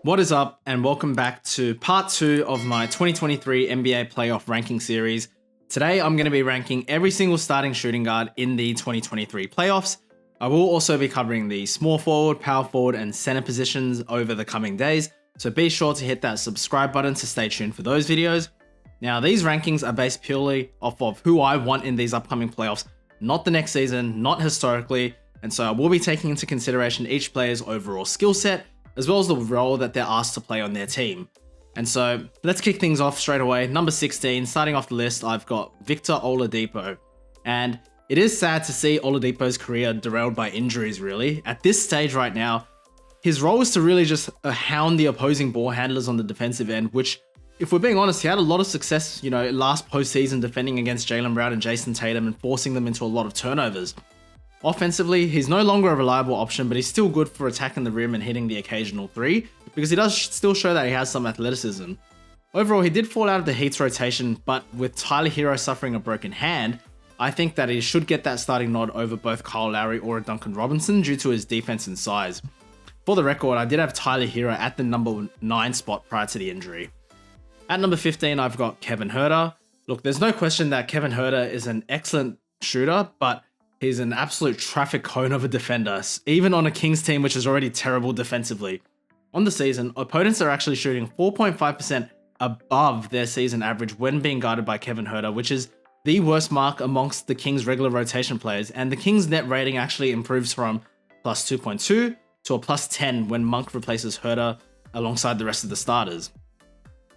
What is up, and welcome back to part 2 of my 2023 NBA playoff ranking series. Today I'm going to be ranking every single starting shooting guard in the 2023 playoffs. I will also be covering the small forward, power forward, and center positions over the coming days, so be sure to hit that subscribe button to stay tuned for those videos. Now, these rankings are based purely off of who I want in these upcoming playoffs, not the next season, not historically, and so I will be taking into consideration each player's overall skill set, as well as the role that they're asked to play on their team. And so let's kick things off straight away. Number 16, starting off the list, I've got Victor Oladipo. And it is sad to see Oladipo's career derailed by injuries, really. At this stage right now, his role is to really just hound the opposing ball handlers on the defensive end, which, if we're being honest, he had a lot of success, last postseason defending against Jaylen Brown and Jason Tatum and forcing them into a lot of turnovers. Offensively, he's no longer a reliable option, but he's still good for attacking the rim and hitting the occasional three, because he does still show that he has some athleticism. Overall, he did fall out of the Heat's rotation, but with Tyler Hero suffering a broken hand, I think that he should get that starting nod over both Kyle Lowry or Duncan Robinson due to his defense and size. For the record, I did have Tyler Hero at the number 9 spot prior to the injury. At number 15, I've got Kevin Huerter. Look, there's no question that Kevin Huerter is an excellent shooter, but he's an absolute traffic cone of a defender, even on a Kings team which is already terrible defensively. On the season, opponents are actually shooting 4.5% above their season average when being guarded by Kevin Huerter, which is the worst mark amongst the Kings regular rotation players, and the Kings net rating actually improves from plus 2.2 to a plus 10 when Monk replaces Huerter alongside the rest of the starters.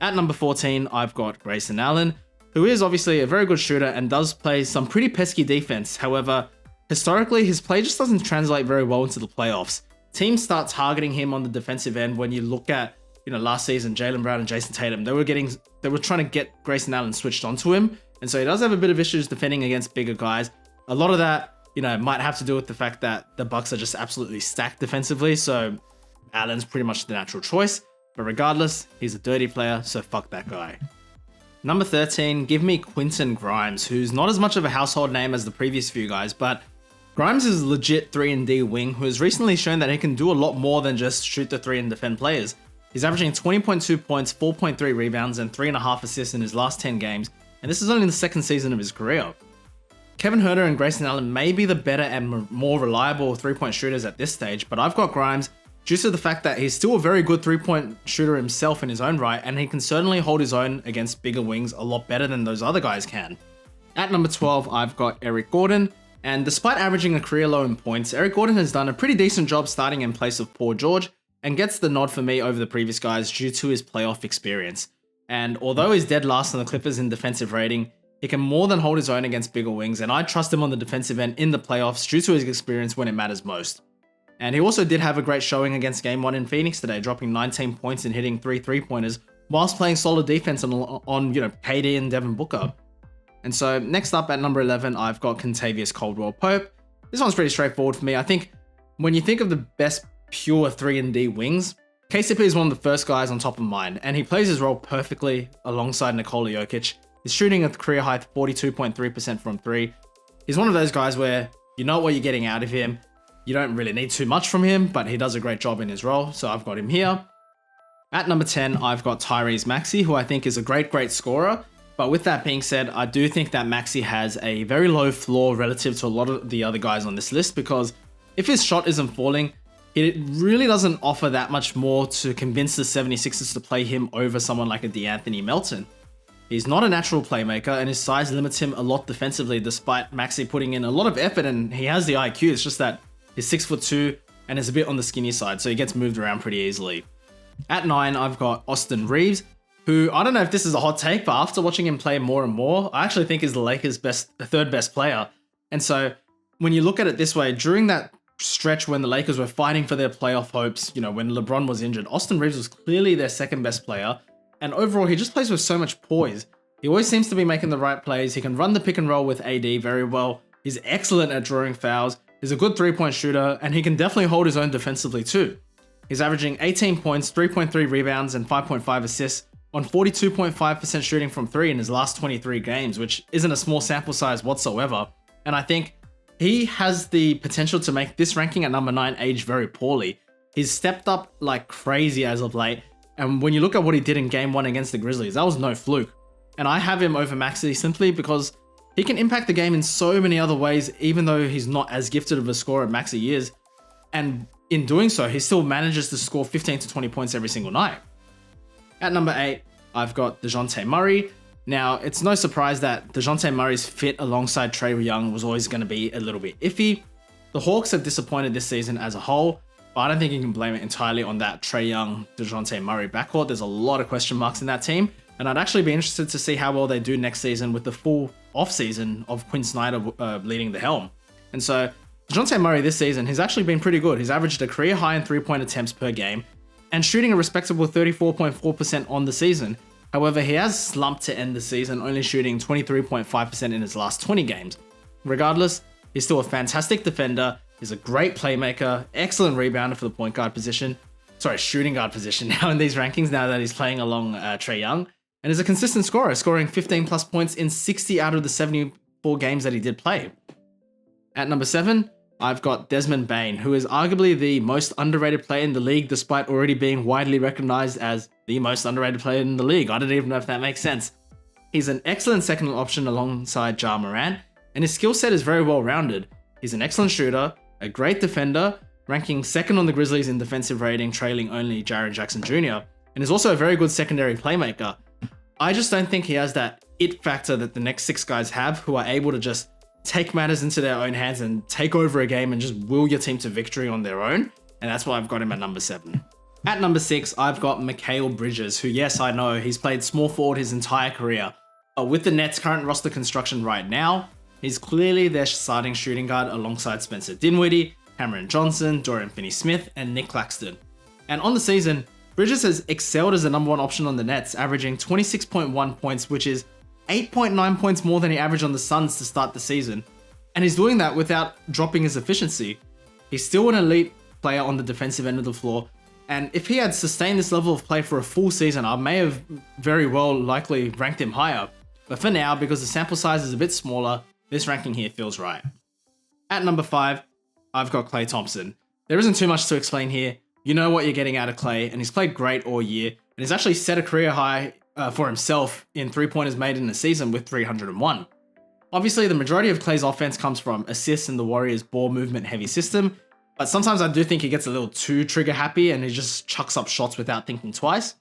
At number 14, I've got Grayson Allen, who is obviously a very good shooter and does play some pretty pesky defense. However, historically, his play just doesn't translate very well into the playoffs. Teams start targeting him on the defensive end. When you look at, last season, Jaylen Brown and Jason Tatum, they were trying to get Grayson Allen switched onto him. And so he does have a bit of issues defending against bigger guys. A lot of that, might have to do with the fact that the Bucks are just absolutely stacked defensively. So Allen's pretty much the natural choice. But regardless, he's a dirty player, so fuck that guy. Number 13, give me Quentin Grimes, who's not as much of a household name as the previous few guys, but Grimes is a legit 3-and-D wing who has recently shown that he can do a lot more than just shoot the 3 and defend players. He's averaging 20.2 points, 4.3 rebounds, and 3.5 assists in his last 10 games, and this is only the second season of his career. Kevin Huerter and Grayson Allen may be the better and more reliable 3-point shooters at this stage, but I've got Grimes due to the fact that he's still a very good 3-point shooter himself in his own right, and he can certainly hold his own against bigger wings a lot better than those other guys can. At number 12, I've got Eric Gordon, and despite averaging a career low in points, Eric Gordon has done a pretty decent job starting in place of Paul George, and gets the nod for me over the previous guys due to his playoff experience. And although he's dead last on the Clippers in defensive rating, he can more than hold his own against bigger wings, and I trust him on the defensive end in the playoffs due to his experience when it matters most. And he also did have a great showing against Game 1 in Phoenix today, dropping 19 points and hitting 3 3-pointers whilst playing solid defense on KD and Devin Booker. And so next up at number 11, I've got Kentavious Caldwell-Pope. This one's pretty straightforward for me. I think when you think of the best pure 3-and-D wings, KCP is one of the first guys on top of mind, and he plays his role perfectly alongside Nikola Jokic. He's shooting at the career high 42.3% from 3. He's one of those guys where you know what you're getting out of him. You don't really need too much from him, but he does a great job in his role, so I've got him here. At number 10, I've got Tyrese Maxey, who I think is a great scorer. But with that being said, I do think that Maxey has a very low floor relative to a lot of the other guys on this list, because if his shot isn't falling, it really doesn't offer that much more to convince the 76ers to play him over someone like a DeAnthony Melton. He's not a natural playmaker, and his size limits him a lot defensively, despite Maxey putting in a lot of effort, and he has the IQ. It's just that he's 6'2" and is a bit on the skinny side, so he gets moved around pretty easily. At 9, I've got Austin Reaves, who, I don't know if this is a hot take, but after watching him play more and more, I actually think is the Lakers' third best player. And so when you look at it this way, during that stretch when the Lakers were fighting for their playoff hopes, when LeBron was injured, Austin Reaves was clearly their second best player. And overall, he just plays with so much poise. He always seems to be making the right plays. He can run the pick and roll with AD very well. He's excellent at drawing fouls. He's a good 3-point shooter, and he can definitely hold his own defensively too. He's averaging 18 points, 3.3 rebounds, and 5.5 assists on 42.5% shooting from 3 in his last 23 games, which isn't a small sample size whatsoever. And I think he has the potential to make this ranking at number 9 age very poorly. He's stepped up like crazy as of late. And when you look at what he did in game 1 against the Grizzlies, that was no fluke. And I have him over Maxey simply because he can impact the game in so many other ways, even though he's not as gifted of a scorer as Maxey is. And in doing so, he still manages to score 15 to 20 points every single night. At number 8, I've got DeJounte Murray. Now, it's no surprise that DeJounte Murray's fit alongside Trae Young was always going to be a little bit iffy. The Hawks have disappointed this season as a whole, but I don't think you can blame it entirely on that Trae Young, DeJounte Murray backcourt. There's a lot of question marks in that team, and I'd actually be interested to see how well they do next season with the full off-season of Quinn Snyder leading the helm. And so, DeJounte Murray this season, he's actually been pretty good. He's averaged a career high in 3-point attempts per game, and shooting a respectable 34.4% on the season. However, he has slumped to end the season, only shooting 23.5% in his last 20 games. Regardless, he's still a fantastic defender, he's a great playmaker, excellent rebounder for the point guard position, shooting guard position now in these rankings, now that he's playing along Trae Young, and is a consistent scorer, scoring 15 plus points in 60 out of the 74 games that he did play. At number 7, I've got Desmond Bane, who is arguably the most underrated player in the league, despite already being widely recognized as the most underrated player in the league. I don't even know if that makes sense. He's an excellent second option alongside Ja Morant, and his skill set is very well rounded. He's an excellent shooter, a great defender, ranking second on the Grizzlies in defensive rating, trailing only Jaren Jackson Jr., and is also a very good secondary playmaker. I just don't think he has that it factor that the next 6 guys have, who are able to just take matters into their own hands and take over a game and just will your team to victory on their own. And that's why I've got him at number 7. At number 6, I've got Mikal Bridges, who, yes, I know, he's played small forward his entire career. But with the Nets' current roster construction right now, he's clearly their starting shooting guard alongside Spencer Dinwiddie, Cameron Johnson, Dorian Finney-Smith, and Nick Claxton. And on the season, Bridges has excelled as the number 1 option on the Nets, averaging 26.1 points, which is 8.9 points more than he averaged on the Suns to start the season. And he's doing that without dropping his efficiency. He's still an elite player on the defensive end of the floor. And if he had sustained this level of play for a full season, I may have very well likely ranked him higher. But for now, because the sample size is a bit smaller, this ranking here feels right. At number 5, I've got Klay Thompson. There isn't too much to explain here. You know what you're getting out of Klay, and he's played great all year. And he's actually set a career high for himself in 3-pointers made in the season with 301. Obviously, the majority of Klay's offense comes from assists in the Warriors' ball movement heavy system, but sometimes I do think he gets a little too trigger happy and he just chucks up shots without thinking twice.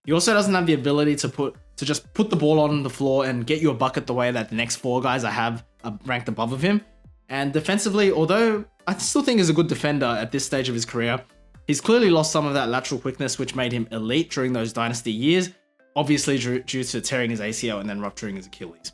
He also doesn't have the ability to just put the ball on the floor and get you a bucket the way that the next 4 guys I have are ranked above of him. And defensively, although I still think he's a good defender at this stage of his career, he's clearly lost some of that lateral quickness which made him elite during those dynasty years, obviously due to tearing his ACL and then rupturing his Achilles.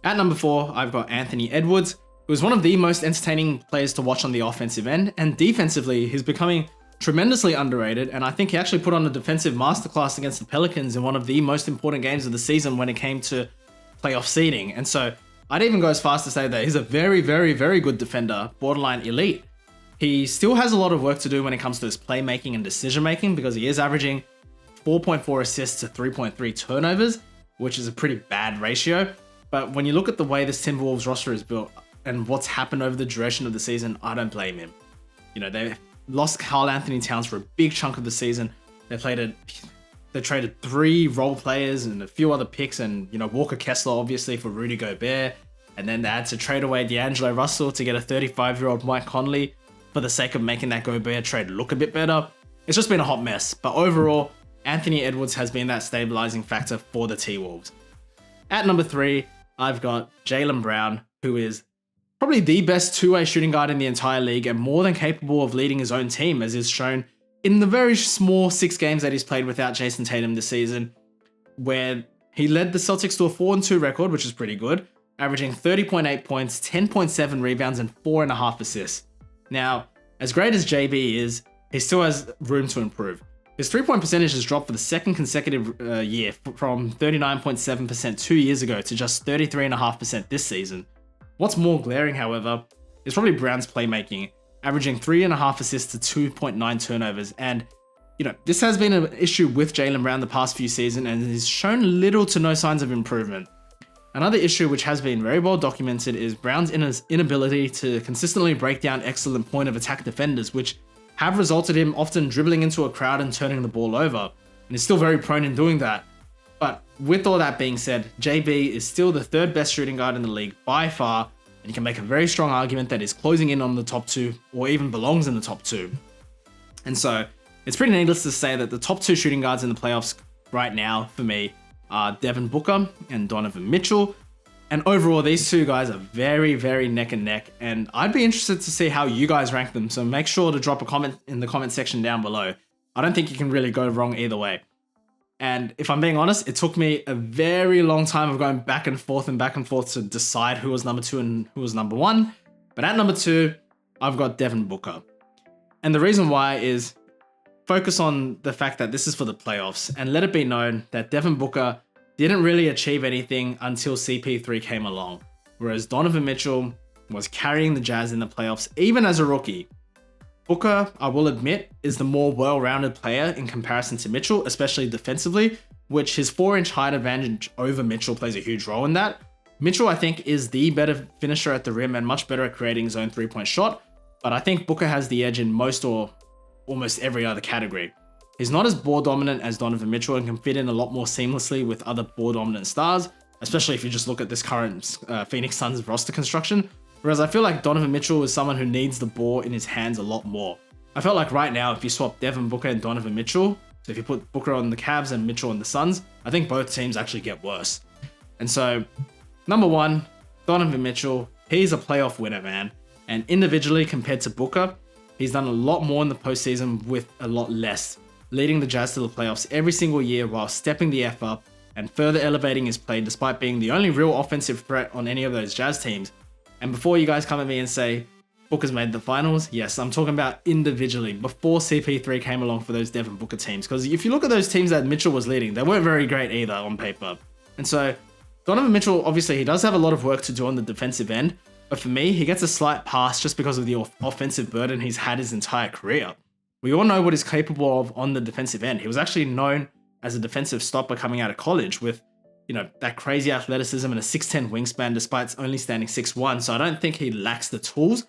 At number 4, I've got Anthony Edwards, who is one of the most entertaining players to watch on the offensive end, and defensively, he's becoming tremendously underrated, and I think he actually put on a defensive masterclass against the Pelicans in one of the most important games of the season when it came to playoff seeding. And so I'd even go as far as to say that he's a very, very, very good defender, borderline elite. He still has a lot of work to do when it comes to his playmaking and decision-making, because he is averaging 4.4 assists to 3.3 turnovers, which is a pretty bad ratio. But when you look at the way this Timberwolves roster is built and what's happened over the duration of the season, I don't blame him. You know, they lost Karl Anthony Towns for a big chunk of the season. They traded 3 role players and a few other picks, and, you know, Walker Kessler obviously for Rudy Gobert. And then they had to trade away D'Angelo Russell to get a 35-year-old Mike Conley for the sake of making that Gobert trade look a bit better. It's just been a hot mess. But overall, Anthony Edwards has been that stabilizing factor for the T-Wolves. At number 3, I've got Jaylen Brown, who is probably the best 2-way shooting guard in the entire league and more than capable of leading his own team, as is shown in the very small 6 games that he's played without Jason Tatum this season, where he led the Celtics to a 4-2 record, which is pretty good, averaging 30.8 points, 10.7 rebounds, and 4.5 assists. Now, as great as JB is, he still has room to improve. His 3-point percentage has dropped for the second consecutive year from 39.7% 2 years ago to just 33.5% this season. What's more glaring, however, is probably Brown's playmaking, averaging 3.5 assists to 2.9 turnovers. And, you know, this has been an issue with Jaylen Brown the past few seasons, and he's shown little to no signs of improvement. Another issue which has been very well documented is Brown's inability to consistently break down excellent point of attack defenders, which have resulted in him often dribbling into a crowd and turning the ball over, and he's still very prone in doing that. But with all that being said, JB is still the third best shooting guard in the league by far, and you can make a very strong argument that he's closing in on the top 2 or even belongs in the top 2. And so it's pretty needless to say that the top 2 shooting guards in the playoffs right now for me are Devin Booker and Donovan Mitchell. And overall, these 2 guys are very, very neck and neck, and I'd be interested to see how you guys rank them. So make sure to drop a comment in the comment section down below. I don't think you can really go wrong either way. And if I'm being honest, it took me a very long time of going back and forth to decide who was number 2 and who was number 1. But at number 2, I've got Devin Booker. And the reason why is focus on the fact that this is for the playoffs, and let it be known that Devin Booker didn't really achieve anything until CP3 came along, whereas Donovan Mitchell was carrying the Jazz in the playoffs even as a rookie. Booker, I will admit, is the more well-rounded player in comparison to Mitchell, especially defensively, which his 4-inch height advantage over Mitchell plays a huge role in that. Mitchell, I think, is the better finisher at the rim and much better at creating his own 3-point shot, but I think Booker has the edge in most or almost every other category. He's not as ball dominant as Donovan Mitchell and can fit in a lot more seamlessly with other ball dominant stars, especially if you just look at this current Phoenix Suns roster construction. Whereas I feel like Donovan Mitchell is someone who needs the ball in his hands a lot more. I felt like right now, if you swap Devin Booker and Donovan Mitchell, so if you put Booker on the Cavs and Mitchell on the Suns, I think both teams actually get worse. And so, number 1, Donovan Mitchell, he's a playoff winner, man. And individually compared to Booker, he's done a lot more in the postseason with a lot less, leading the Jazz to the playoffs every single year while stepping the F up and further elevating his play despite being the only real offensive threat on any of those Jazz teams. And before you guys come at me and say, Booker's made the finals, yes, I'm talking about individually, before CP3 came along for those Devin Booker teams. Because if you look at those teams that Mitchell was leading, they weren't very great either on paper. And so, Donovan Mitchell, obviously, he does have a lot of work to do on the defensive end, but for me, he gets a slight pass just because of the offensive burden he's had his entire career. We all know what he's capable of on the defensive end. He was actually known as a defensive stopper coming out of college with, that crazy athleticism and a 6'10 wingspan despite only standing 6'1. So I don't think he lacks the tools.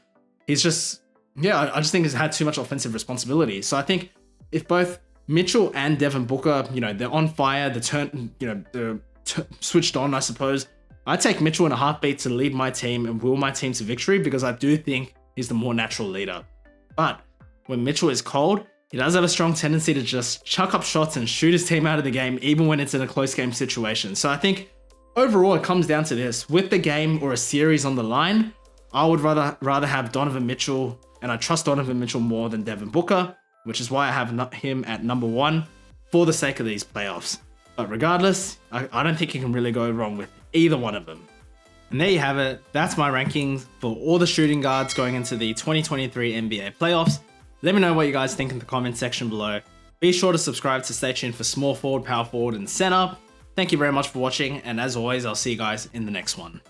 He's just, I just think he's had too much offensive responsibility. So I think if both Mitchell and Devin Booker, they're on fire, they're switched on, I suppose, I'd take Mitchell in a heartbeat to lead my team and will my team to victory because I do think he's the more natural leader. But when Mitchell is cold, he does have a strong tendency to just chuck up shots and shoot his team out of the game, even when it's in a close game situation. So I think overall it comes down to this. With the game or a series on the line, I would rather have Donovan Mitchell, and I trust Donovan Mitchell more than Devin Booker, which is why I have him at number 1 for the sake of these playoffs. But regardless, I don't think you can really go wrong with either one of them. And there you have it. That's my rankings for all the shooting guards going into the 2023 NBA playoffs. Let me know what you guys think in the comment section below. Be sure to subscribe to stay tuned for small forward, power forward, and center. Thank you very much for watching, and as always, I'll see you guys in the next one.